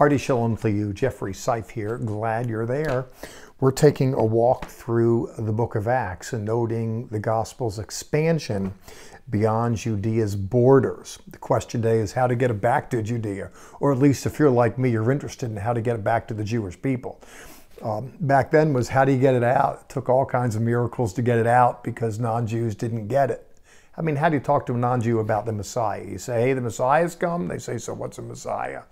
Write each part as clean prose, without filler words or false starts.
Hearty shalom to you. Jeffrey Seif here. Glad you're there. We're taking a walk through the book of Acts and noting the gospel's expansion beyond Judea's borders. The question today is how to get it back to Judea, or at least if you're like me, you're interested in how to get it back to the Jewish people. Back then was how do you get it out? It took all kinds of miracles to get it out because non-Jews didn't get it. I mean, how do you talk to a non-Jew about the Messiah? You say, hey, the Messiah's come. They say, so what's a Messiah?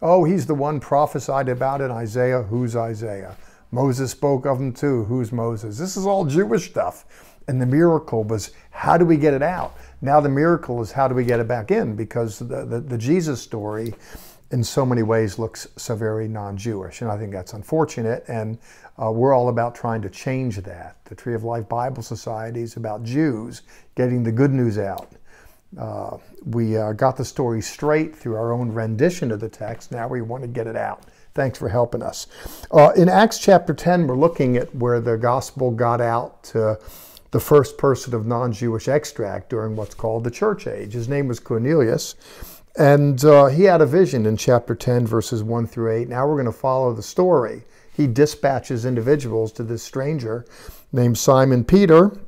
Oh, he's the one prophesied about in Isaiah. Who's Isaiah? Moses spoke of him too. Who's Moses? This is all Jewish stuff. And the miracle was, how do we get it out? Now the miracle is, how do we get it back in? Because the Jesus story in so many ways looks so very non-Jewish. And I think that's unfortunate. And we're all about trying to change that. The Tree of Life Bible Society is about Jews getting the good news out. We got the story straight through our own rendition of the text. Now we want to get it out. Thanks for helping us. In Acts chapter 10, we're looking at where the gospel got out to the first person of non-Jewish extract during what's called the church age. His name was Cornelius, and he had a vision in chapter 10, verses 1 through 8. Now we're going to follow the story. He dispatches individuals to this stranger named Simon Peter.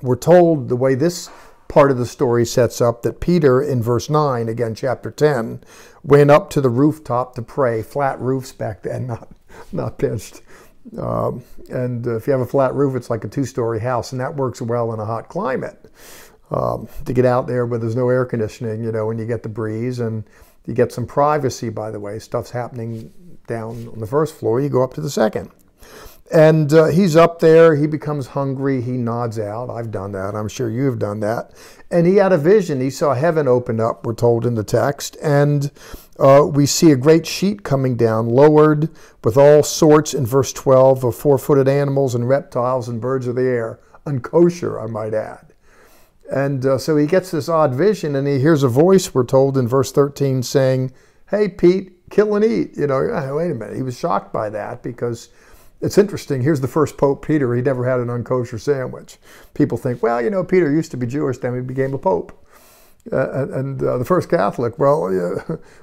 We're told the way this part of the story sets up that Peter, in verse 9, again, chapter 10, went up to the rooftop to pray. Flat roofs back then, not pitched. And if you have a flat roof, it's like a two-story house, and that works well in a hot climate. To get out there where there's no air conditioning, you know, when you get the breeze, and you get some privacy, by the way. Stuff's happening down on the first floor. You go up to the second. And he's up there, he becomes hungry, he nods out. I've done that, I'm sure you've done that. And he had a vision, he saw heaven open up, we're told in the text, and we see a great sheet coming down, lowered with all sorts, in verse 12, of four-footed animals and reptiles and birds of the air. Unkosher, I might add. And so he gets this odd vision, and he hears a voice, we're told in verse 13, saying, hey, Pete, kill and eat. You know, wait a minute, he was shocked by that because it's interesting. Here's the first Pope Peter. He never had an unkosher sandwich. People think, well, you know, Peter used to be Jewish, then he became a Pope. The first Catholic, well,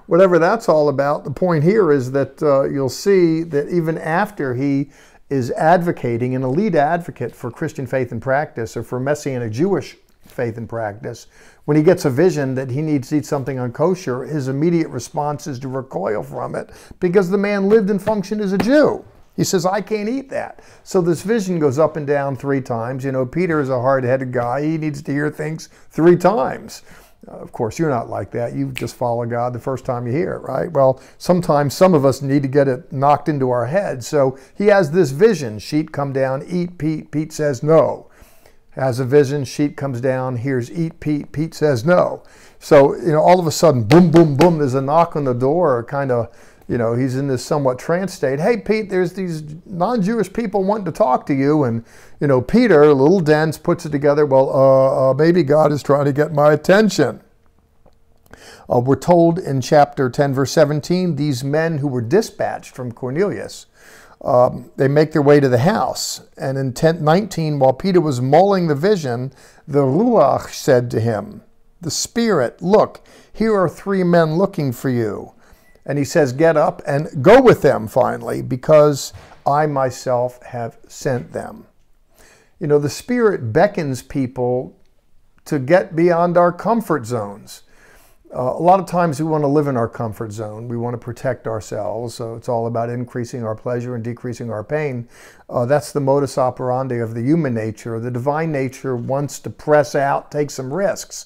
whatever that's all about, the point here is that you'll see that even after he is advocating, an elite advocate for Christian faith and practice, or for Messianic Jewish faith and practice, when he gets a vision that he needs to eat something unkosher, his immediate response is to recoil from it because the man lived and functioned as a Jew. He says, I can't eat that. So this vision goes up and down 3 times. You know, Peter is a hard-headed guy. He needs to hear things 3 times. Of course, you're not like that. You just follow God the first time you hear it, right? Well, sometimes some of us need to get it knocked into our head. So he has this vision. Sheet come down, eat Pete. Pete says no. Has a vision, sheet comes down, hears eat Pete. Pete says no. So, you know, all of a sudden, boom, boom, boom, there's a knock on the door, kind of, you know, he's in this somewhat trance state. Hey, Pete, there's these non-Jewish people wanting to talk to you. And, you know, Peter, a little dense, puts it together. Well, maybe God is trying to get my attention. We're told in chapter 10, verse 17, these men who were dispatched from Cornelius, they make their way to the house. And in 19, while Peter was mulling the vision, the Ruach said to him, the Spirit, look, here are 3 men looking for you. And he says, get up and go with them finally, because I myself have sent them. You know, the Spirit beckons people to get beyond our comfort zones. A lot of times we want to live in our comfort zone. We want to protect ourselves. So it's all about increasing our pleasure and decreasing our pain. That's the modus operandi of the human nature. The divine nature wants to press out, take some risks.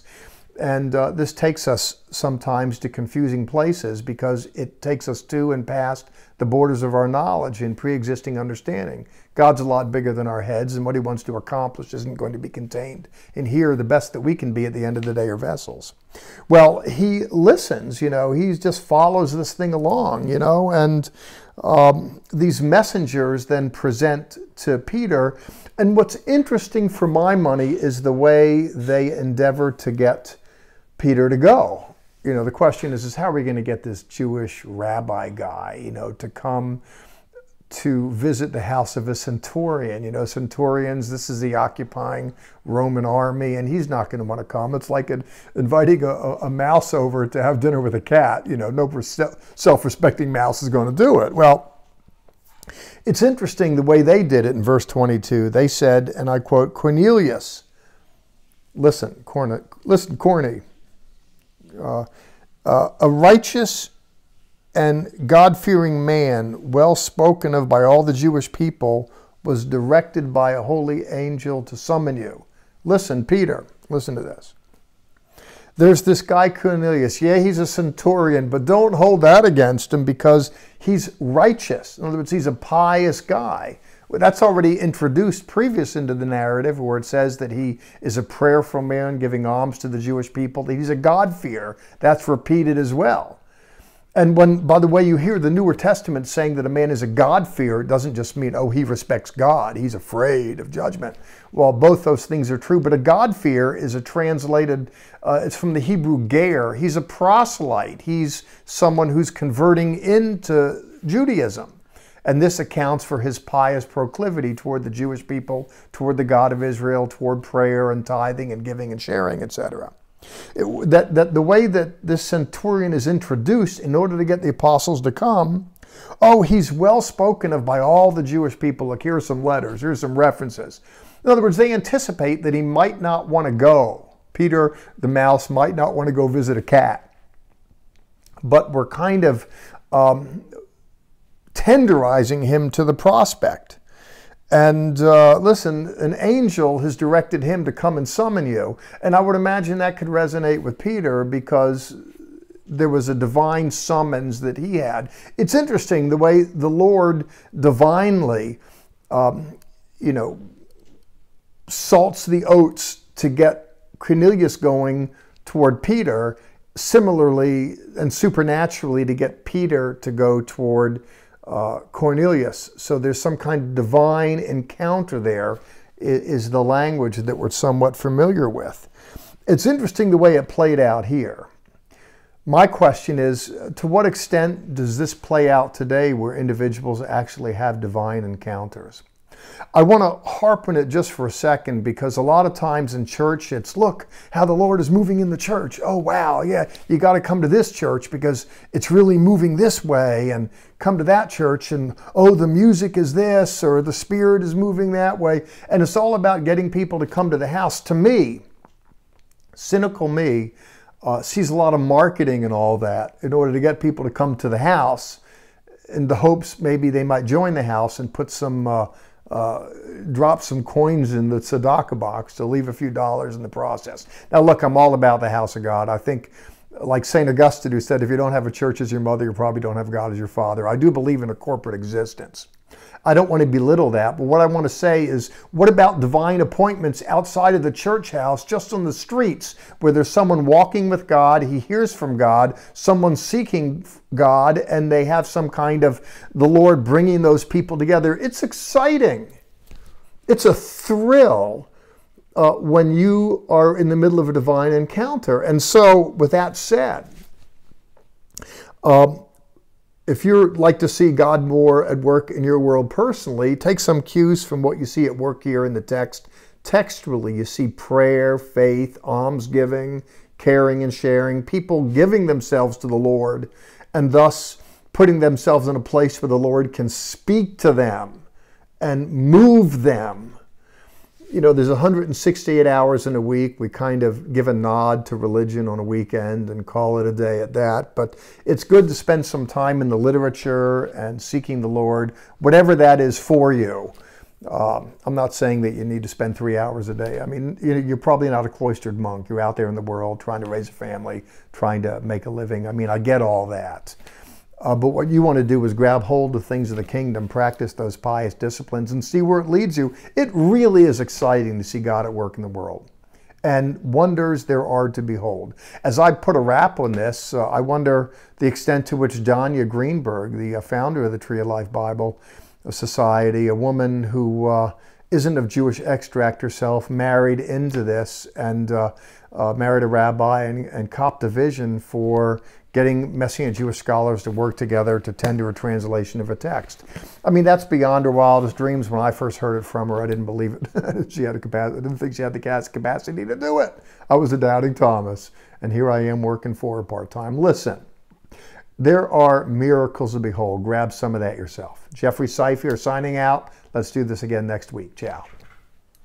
And this takes us sometimes to confusing places because it takes us to and past the borders of our knowledge and pre-existing understanding. God's a lot bigger than our heads, and what he wants to accomplish isn't going to be contained in here. The best that we can be at the end of the day are vessels. Well, he listens, you know, he just follows this thing along, you know, and these messengers then present to Peter. And what's interesting for my money is the way they endeavor to get Peter to go. You know, the question is how are we going to get this Jewish rabbi guy, you know, to come to visit the house of a centurion. You know, centurions, this is the occupying Roman army, and he's not going to want to come. It's like inviting a mouse over to have dinner with a cat. You know, no self-respecting mouse is going to do it. Well, it's interesting the way they did it in verse 22. They said, and I quote, Cornelius, listen, Corny, a righteous and God-fearing man, well spoken of by all the Jewish people, was directed by a holy angel to summon you. Listen, Peter, listen to this. There's this guy Cornelius. Yeah, he's a centurion, but don't hold that against him because he's righteous. In other words, he's a pious guy. That's already introduced previous into the narrative where it says that he is a prayerful man giving alms to the Jewish people. That he's a God-fearer. That's repeated as well. And when, by the way, you hear the Newer Testament saying that a man is a God-fearer, it doesn't just mean, oh, he respects God, he's afraid of judgment. Well, both those things are true, but a God-fear is a translated, it's from the Hebrew ger. He's a proselyte. He's someone who's converting into Judaism. And this accounts for his pious proclivity toward the Jewish people, toward the God of Israel, toward prayer and tithing and giving and sharing, etc. That the way that this centurion is introduced in order to get the apostles to come, oh, he's well spoken of by all the Jewish people. Look, here's some letters, here's some references. In other words, they anticipate that he might not want to go. Peter, the mouse, might not want to go visit a cat. But we're kind of tenderizing him to the prospect. And listen, an angel has directed him to come and summon you. And I would imagine that could resonate with Peter because there was a divine summons that he had. It's interesting the way the Lord divinely, salts the oats to get Cornelius going toward Peter, similarly and supernaturally to get Peter to go toward Cornelius. So there's some kind of divine encounter there, is the language that we're somewhat familiar with. It's interesting the way it played out here. My question is, to what extent does this play out today where individuals actually have divine encounters? I want to harp on it just for a second because a lot of times in church it's, look how the Lord is moving in the church. Oh, wow, yeah, you got to come to this church because it's really moving this way, and come to that church and, oh, the music is this or the Spirit is moving that way. And it's all about getting people to come to the house. To me, cynical me, sees a lot of marketing and all that in order to get people to come to the house in the hopes maybe they might join the house and put some drop some coins in the tzedakah box to leave a few dollars in the process. Now look, I'm all about the house of God. I think, like St. Augustine, who said, if you don't have a church as your mother, you probably don't have God as your father. I do believe in a corporate existence. I don't want to belittle that, but what I want to say is, what about divine appointments outside of the church house, just on the streets, where there's someone walking with God, he hears from God, someone seeking God, and they have some kind of the Lord bringing those people together. It's exciting. It's a thrill when you are in the middle of a divine encounter. And so, with that said, if you'd like to see God more at work in your world personally, take some cues from what you see at work here in the text. Textually, you see prayer, faith, almsgiving, caring and sharing, people giving themselves to the Lord, and thus putting themselves in a place where the Lord can speak to them and move them. You know, there's 168 hours in a week. We kind of give a nod to religion on a weekend and call it a day at that. But it's good to spend some time in the literature and seeking the Lord, whatever that is for you. I'm not saying that you need to spend 3 hours a day. I mean, you're probably not a cloistered monk. You're out there in the world trying to raise a family, trying to make a living. I mean, I get all that. But what you want to do is grab hold of things of the kingdom, practice those pious disciplines, and see where it leads you. It really is exciting to see God at work in the world. And wonders there are to behold. As I put a wrap on this, I wonder the extent to which Danya Greenberg, the founder of the Tree of Life Bible Society, a woman who isn't of Jewish extract herself, married into this, and married a rabbi and copped a vision for getting Messianic Jewish scholars to work together to tender a translation of a text. I mean, that's beyond her wildest dreams. When I first heard it from her, I didn't believe it. She had a capacity. I didn't think she had the capacity to do it. I was a doubting Thomas, and here I am working for her part-time. Listen, there are miracles to behold. Grab some of that yourself. Jeffrey Seif here signing out. Let's do this again next week. Ciao.